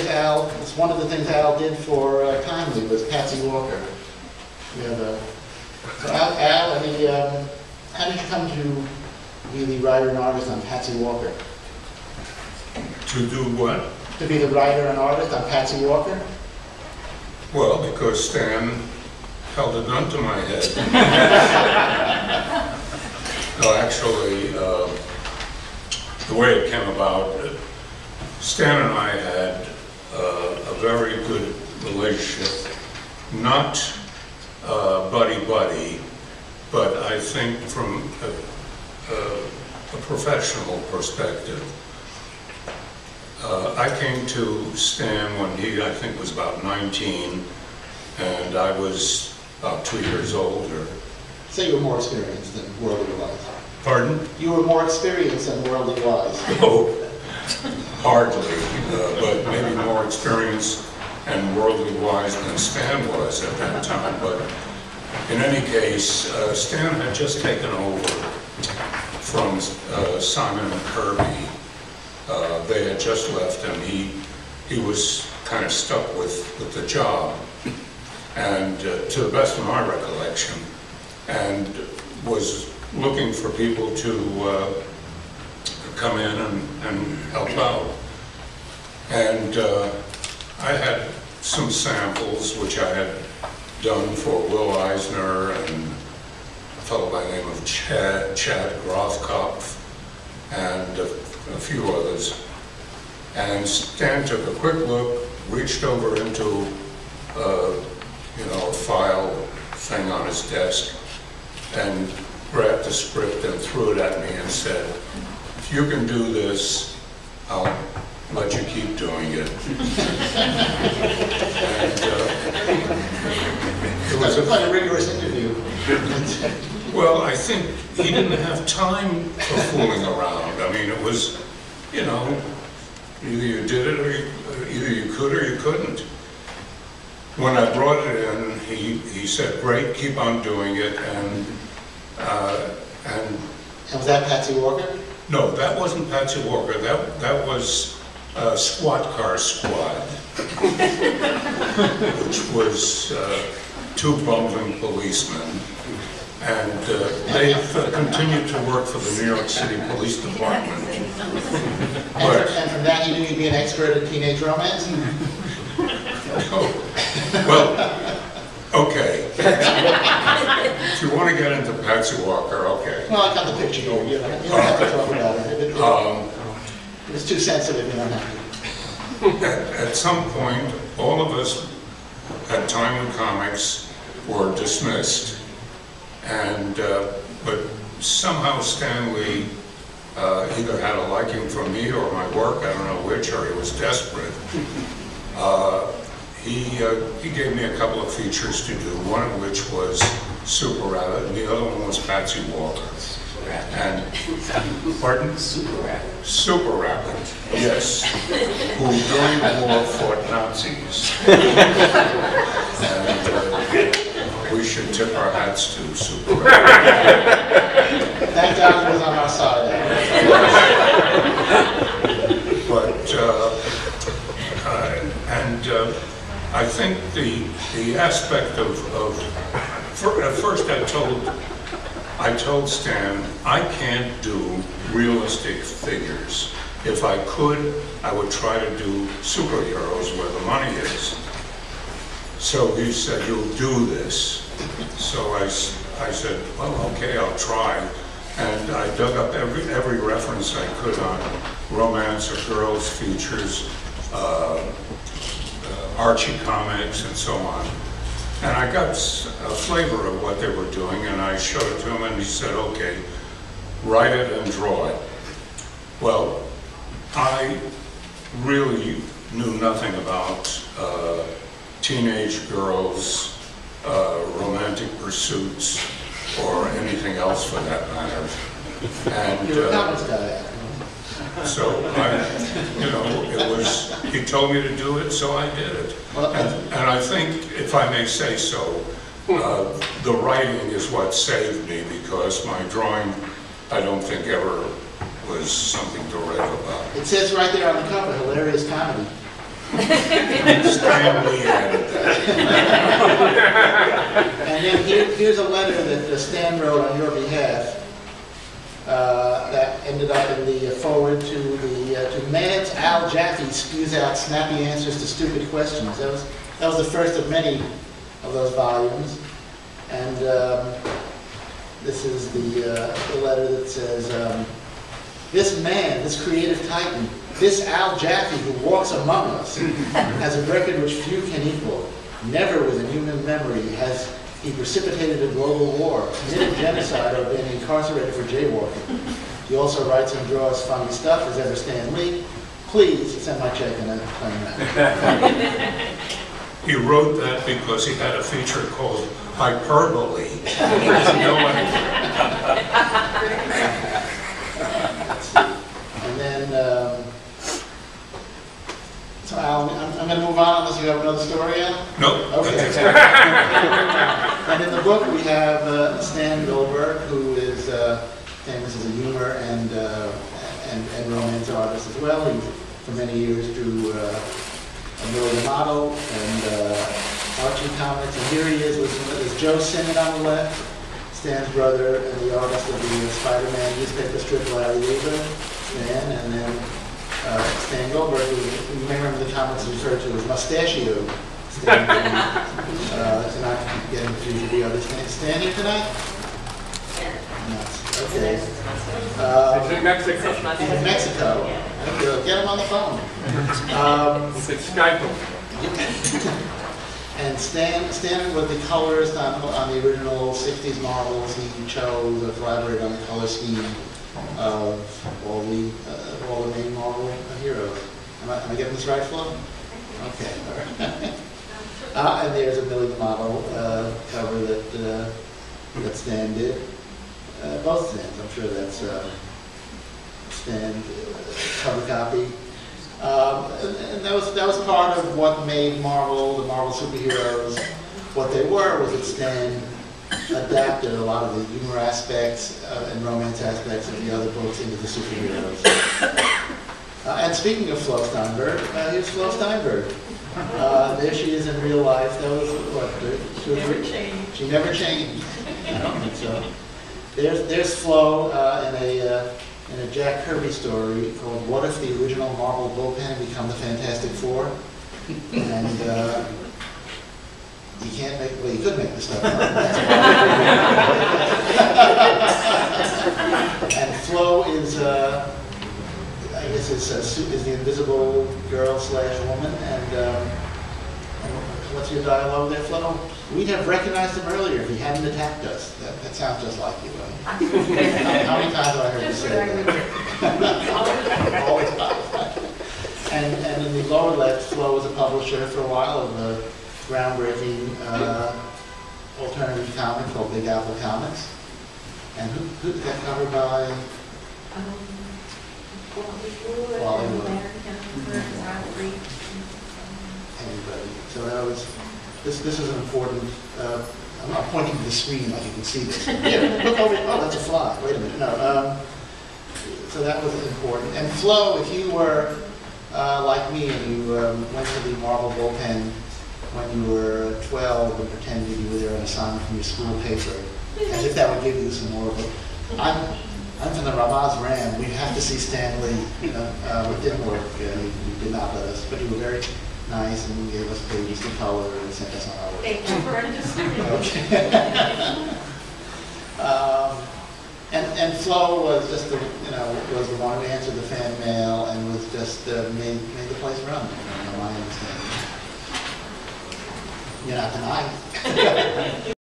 with Al. It's one of the things Al did for Conley was Patsy Walker. We have so Al, how did you come to be the writer and artist on Patsy Walker? To do what? To be the writer and artist on Patsy Walker? Well, because Stan held a gun to my head. No, actually, the way it came about, Stan and I had a very good relationship, not buddy-buddy, but I think from a professional perspective. I came to Stan when he, I think, was about 19, and I was about 2 years older. So you were more experienced than worldly wise. Pardon? You were more experienced than worldly wise. Oh, hardly, but maybe more experienced and worldly wise than Stan was at that time. But in any case, Stan had just taken over from Simon and Kirby. They had just left him. He was kind of stuck with the job, and to the best of my recollection, and was looking for people to come in and help out. And I had some samples which I had done for Will Eisner and a fellow by the name of Chad Grothkopf and a few others. And Stan took a quick look, reached over into a file thing on his desk, and grabbed the script and threw it at me and said, "If you can do this, I'll let you keep doing it." And it was quite a rigorous interview. Well, I think he didn't have time for fooling around. I mean, it was, either you did it, or either you could or you couldn't. When I brought it in, he said, "Great, keep on doing it," and was that Patsy Walker? No, that wasn't Patsy Walker. That was Squat Car Squad, which was two bumbling policemen. And they've continued to work for the New York City Police Department. And from that, you knew you'd be an expert in teenage romance? Oh, well, okay. If you want to get into Patsy Walker, okay. Well, I got the picture here. You don't have to talk about it. If it's too sensitive, you don't have to. At some point, all of us at Time and Comics were dismissed. And, but somehow Stanley either had a liking for me or my work, I don't know which, or he was desperate. He gave me a couple of features to do, one of which was Super Rabbit, and the other one was Patsy Walker. And, pardon? Super Rabbit. Super Rabbit, yes, who during the war fought Nazis. And we should tip our hats to Super Rabbit. Thank God he was on our side. But, I think the aspect of at first I told Stan, I can't do realistic figures. If I could, I would try to do superheroes where the money is. So he said, "You'll do this." So I said, "Well, okay, I'll try." And I dug up every reference I could on romance or girls features, Archie comics, and so on. And I got a flavor of what they were doing, and I showed it to him, and he said, "Okay, write it and draw it." Well, I really knew nothing about teenage girls, romantic pursuits, or anything else for that matter. And You're a comics guy. so it was, he told me to do it, so I did it. And I think, if I may say so, the writing is what saved me, because my drawing, I don't think ever was something to write about. It says right there on the cover, hilarious comedy. Stanley added that. And then here's a letter that Stan wrote on your behalf that ended up in the forward to Man's Al Jaffee spews out snappy answers to stupid questions. That was the first of many of those volumes. And this is the letter that says, this man, this creative titan, this Al Jaffee who walks among us, has a record which few can equal. Never within human memory has he precipitated a global war, committed genocide, or been incarcerated for jaywalking. He also writes and draws funny stuff, as ever Stan Lee. Please send my check and claim that. He wrote that because he had a feature called hyperbole. He doesn't know anything. And then, so Al, I'm going to move on unless you have another story, Al? Nope. Okay. And in the book we have Stan Goldberg, who is famous as a humor and romance artist as well. He, for many years, drew Millie the Model and Archie comics. And here he is with Joe Simmons on the left, Stan's brother and the artist of the Spider-Man newspaper strip, Larry Lieber, Stan, and then Stan Goldberg, who you may remember the comics referred to as Mustachio Stan. To not get confused with the other Stan. Stan here tonight? Yes. Okay. It's in Mexico. He's in Mexico. Get him on the phone. It's Skype. And Stan was the colorist on the original 60s Marvels. He chose or collaborated on the color scheme of all the main Marvel heroes. Am I getting this right, Flo? Okay, all right. And there's a Millie the Model cover that Stan did. Both Stans, I'm sure that's Stan cover copy. And that was part of what made Marvel, the Marvel superheroes, what they were, was that Stan adapted a lot of the humor aspects and romance aspects of the other books into the superheroes. And speaking of Flo Steinberg, here's Flo Steinberg. There she is in real life. That was, what, 2 or 3? She never changed. I don't think so. There's Flo in a Jack Kirby story called "What If the Original Marvel Bullpen Become the Fantastic Four?" And you can't make, well, you could make this stuff up. And Flo is, I guess, is the invisible girl / woman. And what's your dialogue there, Flo? We'd have recognized him earlier if he hadn't attacked us. That sounds just like you, right? How many times have I heard you say that? Always. And in the lower left, Flo was a publisher for a while of a groundbreaking alternative comic called Big Apple Comics. And who did that cover by? Wally Wood. Anybody. So that was. This is an important, I'm not pointing to the screen like you can see this. Yeah, look over, oh, that's a fly. Wait a minute, no. So that was important. And Flo, if you were like me and you went to the Marvel bullpen when you were 12 and pretended you were there on assignment from your school paper, as if that would give you some more of it. I'm from the Ramaz Ram. We have to see Stan Lee. It didn't work. He did not let us, but you were very nice and gave us pages to color and sent us on our way. Thank you for understanding. Okay. And Flo was just the, was the one who answered the fan mail and was just made the place run. My understanding. You're not denying.